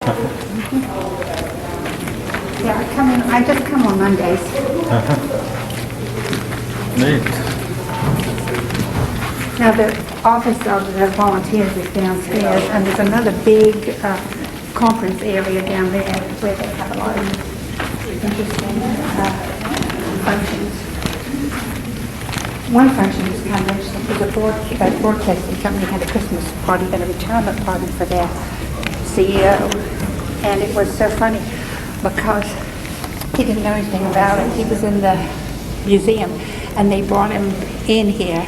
Yeah, I just come on Mondays. Neat. Now the office of the volunteers is downstairs, and there's another big conference area down there where they have a lot of interesting functions. One function was kind of interesting. It was a broadcasting company had a Christmas party and a retirement party for their CEO, and it was so funny because he didn't know anything about it. He was in the museum, and they brought him in here,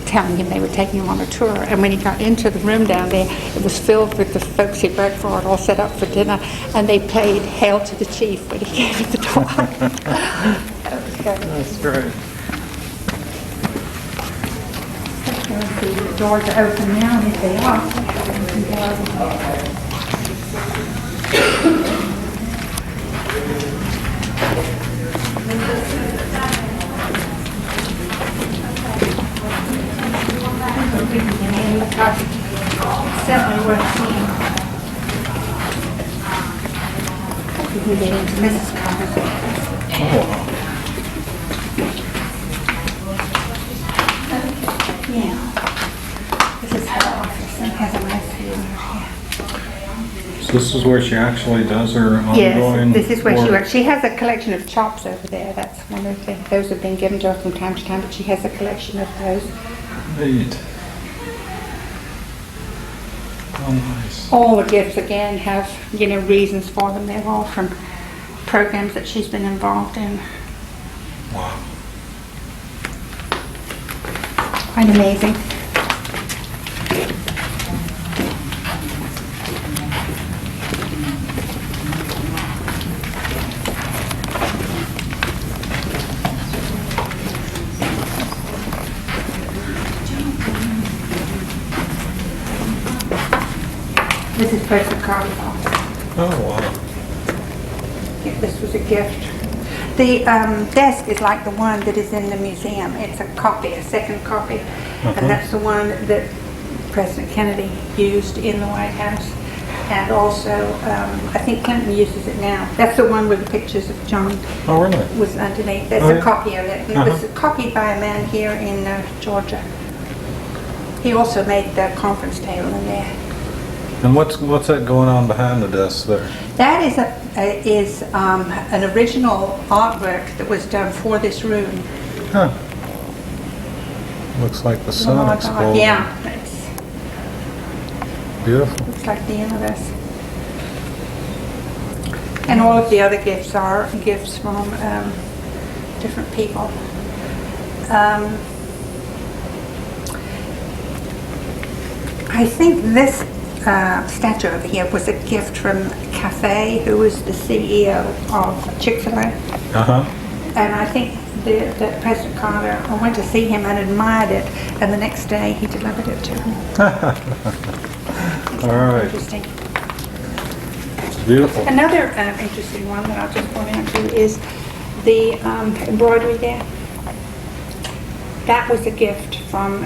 telling him they were taking him on a tour. And when he got into the room down there, it was filled with the folks he worked for and all set up for dinner, and they played Hail to the Chief when he came in the door. That was good. That's great. The doors are open now, and if they are, certainly worth seeing. You can get into Mrs. Carter's office. Oh. Yeah. This is her office and has a nice view here. So this is where she actually does her ongoing Yes, this is where she work. works. She has a collection of chops over there. That's one of the things. Those have been given to her from time to time, but she has a collection of those. Neat. Oh, nice. All the gifts, again, have, reasons for them. They're all from programs that she's been involved in. Wow. Quite amazing. This is President Carter's office. Oh, wow. Yeah, this was a gift. The desk is like the one that is in the museum. It's a copy, a second copy. And that's the one that President Kennedy used in the White House. And also, I think Clinton uses it now. That's the one with the pictures of John Oh, really? was underneath. There's a copy of it. And it was copied by a man here in Georgia. He also made the conference table in there. And what's that going on behind the desk there? That is an original artwork that was done for this room. Huh. Looks like the sun exploded. Yeah, it's Beautiful. looks like the universe. And all of the other gifts are gifts from different people. I think this statue over here was a gift from Cafe, who was the CEO of Chick-fil-A. Uh-huh. And I think that President Carter, I went to see him and admired it, and the next day he delivered it to him. All right. Interesting. It's beautiful. Another interesting one that I'll just point out to you is the embroidery there. That was a gift from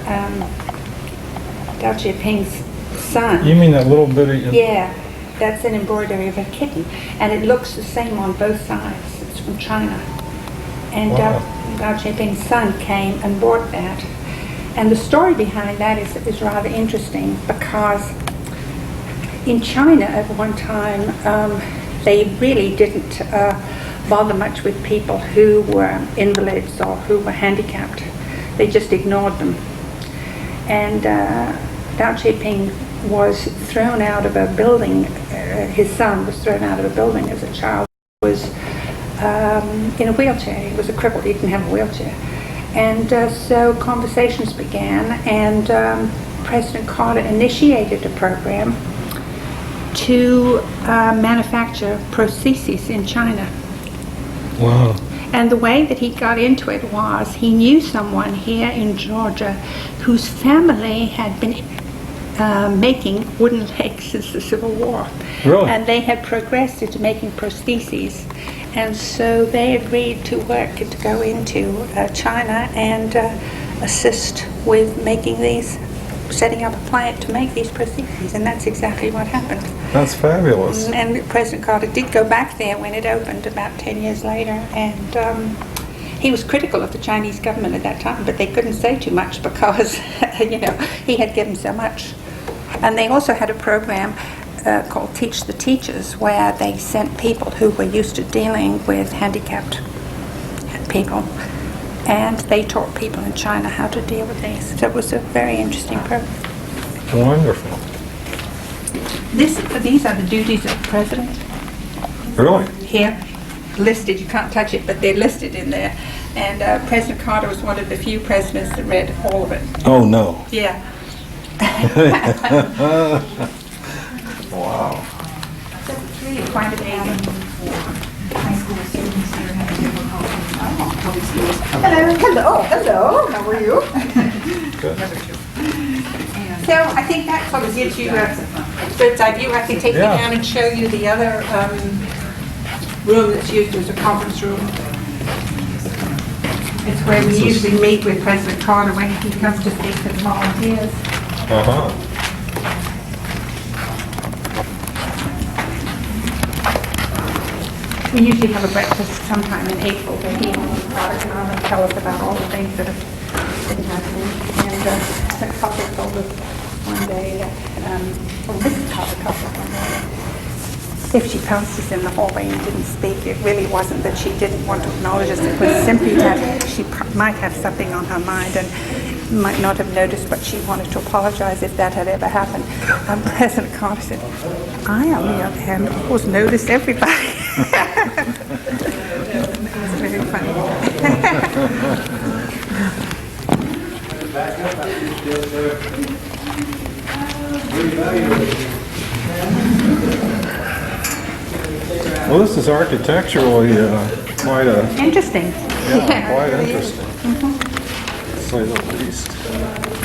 Dao Xiaoping's son. You mean that little bitty... Yeah, that's an embroidery of a kitten, and it looks the same on both sides. It's from China. And Wow. Dao Xiaoping's son came and bought that. And the story behind that is rather interesting, because in China at one time, they really didn't bother much with people who were invalids or who were handicapped. They just ignored them. And Dao Xiaoping was thrown out of a building. His son was thrown out of a building as a child. He was in a wheelchair. He was a cripple. He didn't have a wheelchair. And so conversations began, and President Carter initiated a program to manufacture prostheses in China. Wow. And the way that he got into it was he knew someone here in Georgia whose family had been making wooden legs since the Civil War. Really? And they had progressed into making prostheses. And so they agreed to work to go into China and assist with making these, setting up a plant to make these prostheses. And that's exactly what happened. That's fabulous. And President Carter did go back there when it opened about 10 years later, and he was critical of the Chinese government at that time, but they couldn't say too much because, you know, he had given so much. And they also had a program called Teach the Teachers, where they sent people who were used to dealing with handicapped people, and they taught people in China how to deal with these. So it was a very interesting program. Wonderful. These are the duties of the president. Really? Here, listed. You can't touch it, but they're listed in there. And President Carter was one of the few presidents that read all of it. Oh, no. Yeah. Wow. It's really quite amazing. High school students here have difficulty. Hello. How are you? Good. So I think that sort of gives you a bird's eye view. I can take you Yeah. down and show you the other room that's used as a conference room. It's where we usually meet with President Carter when he comes to speak to the volunteers. Uh-huh. We usually have a breakfast sometime in April where he and Carter come on and tell us about all the things that have been happening. And President Carter told us one day that, well, Mrs. Carter told us one day that if she passed us in the hallway and didn't speak, it really wasn't that she didn't want to acknowledge us. It was simply that she might have something on her mind and might not have noticed, but she wanted to apologize if that had ever happened. President Carter said, I, on the other hand, of course, notice everybody. It was very funny. Well, this is architecturally quite a, Interesting. quite it really is. interesting, to say the least.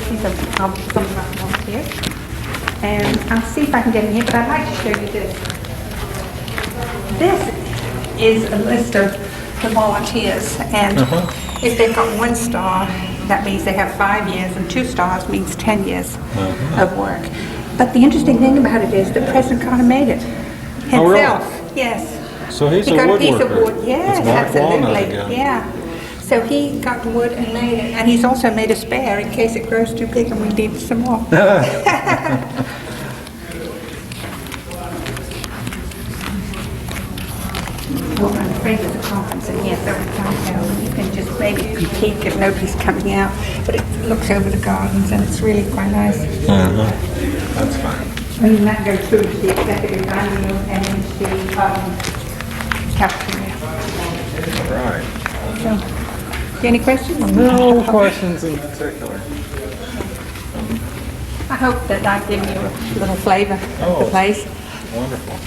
These are some of our volunteers. And I'll see if I can get in here, but I'd like to show you this. This is a list of the volunteers, and if they've got 1 star, that means they have 5 years, and 2 stars means 10 years of work. But the interesting thing about it is that President Carter made it himself. Oh, really? Yes. So he's He a got a woodworker. piece of wood. Yes, It's black walnut absolutely. again. Yeah. So he got the wood and made it, and he's also made a spare in case it grows too big and we need some more. Well, I'm afraid there's a conference in here, so we can't go. You can just maybe peek if nobody's coming out, but it looks over the gardens and it's really quite nice. That's fine. And you might go through to the executive dining room and into the cafeteria. Right. So, any questions? No questions in particular. I hope that I've given you a little flavor of Oh, the place. Wonderful.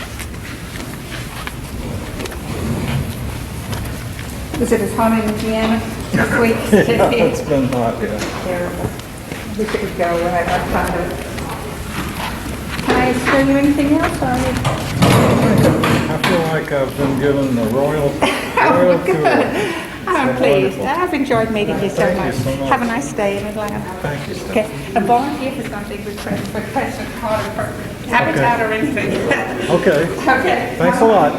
Was it as hot in Indiana this week? Yeah, it's been hot, yeah. Terrible. I wish it would go away. I found it. Can I show you anything else? Or I feel like I've been given the royal good. tour. I'm So pleased. wonderful. I've enjoyed meeting you so Thank much. you so much. Have a nice day in Atlanta. Thank you, Steph. Okay, a volunteer for something with President Carter for habitat or anything. Okay. Okay. Thanks a lot.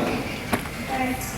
Thanks.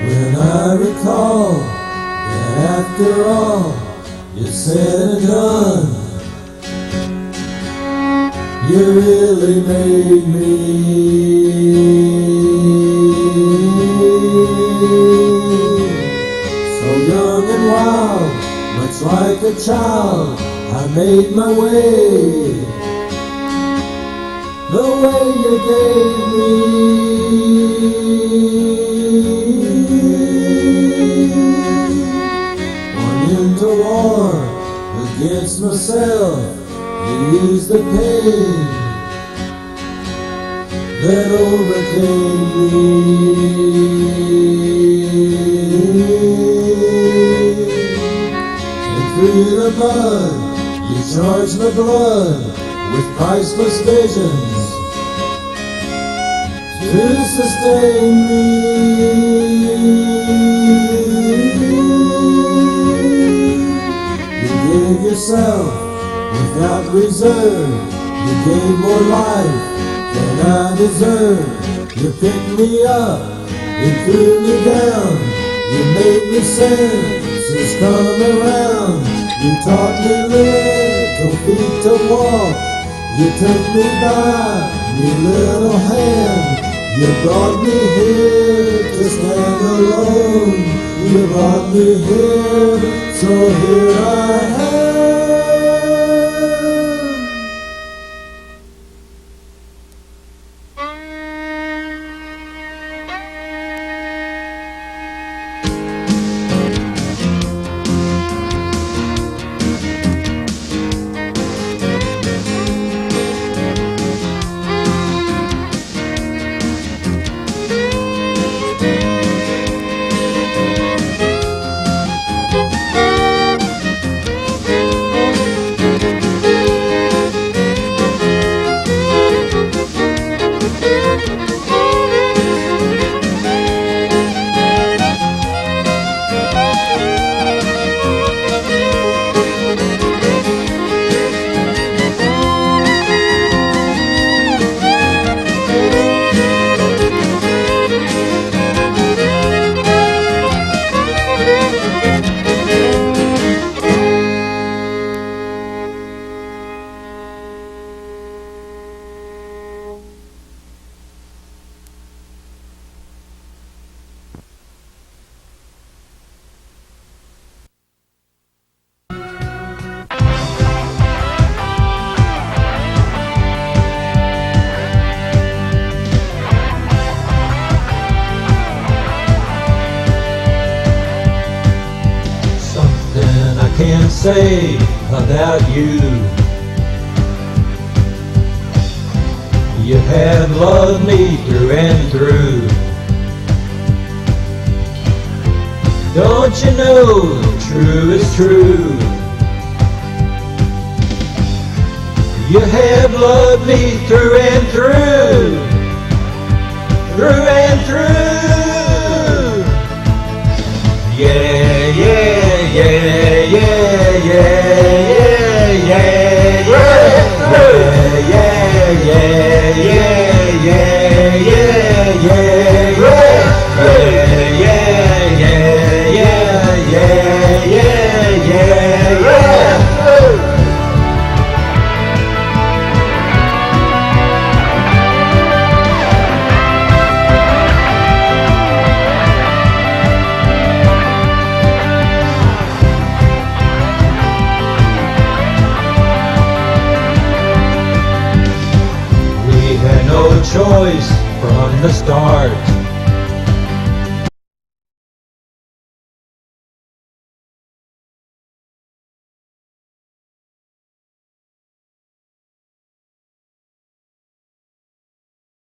When I recall that after all It's said and done. You really made me. So young and wild, much like a child, I made my way. The way you gave me. Went into war against myself. You used the pain that overcame me. And through the mud, you charged my blood with priceless visions to sustain me. You gave yourself without reserve. You gave more life than I deserve. You picked me up, you threw me down. You made me senses come around. You taught me little feet to walk. You took me by your little hand. You brought me here to stand alone. You brought me here, so here I am. Can't say about you. You have loved me through and through. Don't you know true is true? You have loved me through and through. Through and through. Yeah, yeah, yeah, yeah, yeah, yeah, yeah, yeah, yeah, yeah, yeah, yeah, choice from the start.